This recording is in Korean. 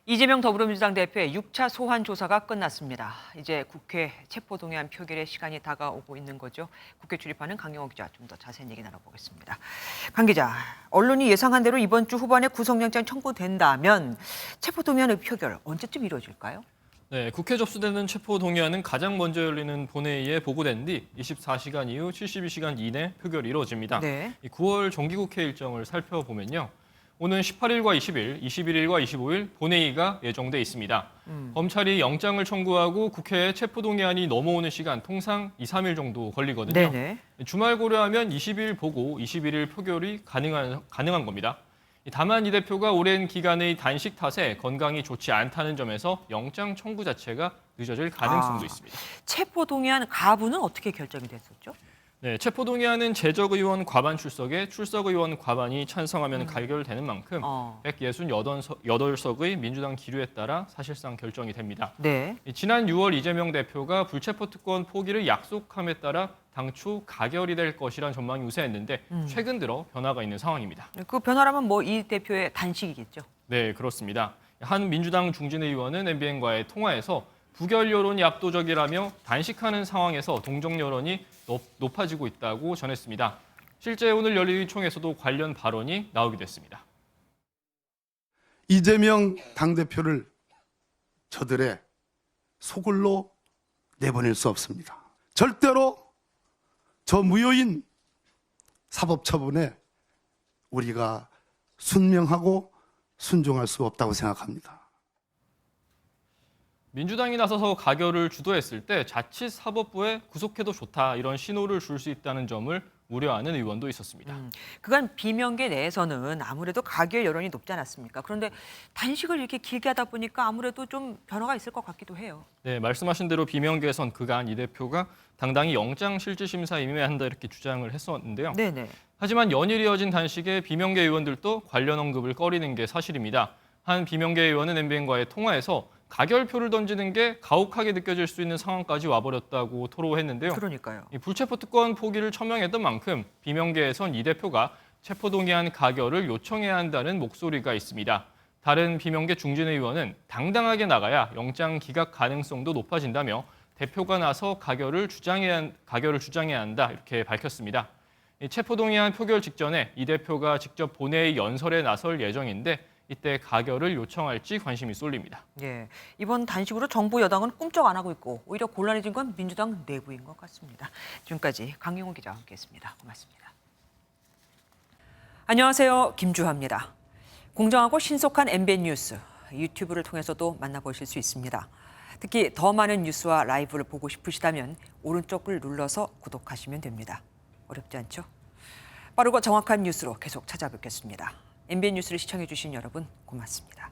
이재명 더불어민주당 대표의 6차 소환 조사가 끝났습니다. 이제 국회 체포동의안 표결의 시간이 다가오고 있는 거죠. 국회 출입하는 강영호 기자 좀 더 자세한 얘기 나눠보겠습니다. 강 기자, 언론이 예상한 대로 이번 주 후반에 구속영장 청구된다면 체포동의안의 표결 언제쯤 이루어질까요? 네, 국회 접수되는 체포동의안은 가장 먼저 열리는 본회의에 보고된 뒤 24시간 이후 72시간 이내 표결이 이루어집니다. 네. 9월 정기국회 일정을 살펴보면요. 오는 18일과 20일, 21일과 25일 본회의가 예정돼 있습니다. 검찰이 영장을 청구하고 국회에 체포동의안이 넘어오는 시간 통상 2, 3일 정도 걸리거든요. 네네. 주말 고려하면 20일 보고 21일 표결이 가능한 겁니다. 다만 이 대표가 오랜 기간의 단식 탓에 건강이 좋지 않다는 점에서 영장 청구 자체가 늦어질 가능성도 있습니다. 체포동의안 가부는 어떻게 결정이 됐었죠? 네, 체포동의안은 재적 의원 과반 출석에 출석 의원 과반이 찬성하면 가결되는 만큼 168석의 민주당 기류에 따라 사실상 결정이 됩니다. 네. 지난 6월 이재명 대표가 불체포 특권 포기를 약속함에 따라 당초 가결이 될 것이란 전망이 우세했는데 최근 들어 변화가 있는 상황입니다. 그 변화라면 뭐 이 대표의 단식이겠죠? 네, 그렇습니다. 한 민주당 중진 의원은 MBN과의 통화에서 부결 여론이 압도적이라며 단식하는 상황에서 동정 여론이 높아지고 있다고 전했습니다. 실제 오늘 열린 의총에서도 관련 발언이 나오기도 했습니다. 이재명 당대표를 저들의 소굴로 내보낼 수 없습니다. 절대로 저 무효인 사법처분에 우리가 순명하고 순종할 수 없다고 생각합니다. 민주당이 나서서 가결을 주도했을 때 자칫 사법부에 구속해도 좋다 이런 신호를 줄 수 있다는 점을 우려하는 의원도 있었습니다. 그간 비명계 내에서는 아무래도 가결 여론이 높지 않았습니까? 그런데 단식을 이렇게 길게 하다 보니까 아무래도 좀 변화가 있을 것 같기도 해요. 네, 말씀하신 대로 비명계에선 그간 이 대표가 당당히 영장 실질심사 임해야 한다 이렇게 주장을 했었는데요. 네네. 하지만 연일 이어진 단식에 비명계 의원들도 관련 언급을 꺼리는 게 사실입니다. 한 비명계 의원은 MBN과의 통화에서 가결표를 던지는 게 가혹하게 느껴질 수 있는 상황까지 와버렸다고 토로했는데요. 그러니까요. 이 불체포 특권 포기를 천명했던 만큼 비명계에선 이 대표가 체포동의안 가결을 요청해야 한다는 목소리가 있습니다. 다른 비명계 중진 의원은 당당하게 나가야 영장 기각 가능성도 높아진다며 대표가 나서 가결을 주장해야 한다 이렇게 밝혔습니다. 이 체포동의안 표결 직전에 이 대표가 직접 본회의 연설에 나설 예정인데 이때 가결을 요청할지 관심이 쏠립니다. 예, 이번 단식으로 정부 여당은 꿈쩍 안 하고 있고 오히려 곤란해진 건 민주당 내부인 것 같습니다. 지금까지 강영호 기자와 함께했습니다. 고맙습니다. 안녕하세요, 김주하입니다. 공정하고 신속한 MBN 뉴스 유튜브를 통해서도 만나보실 수 있습니다. 특히 더 많은 뉴스와 라이브를 보고 싶으시다면 오른쪽을 눌러서 구독하시면 됩니다. 어렵지 않죠? 빠르고 정확한 뉴스로 계속 찾아뵙겠습니다. MBN 뉴스를 시청해주신 여러분 고맙습니다.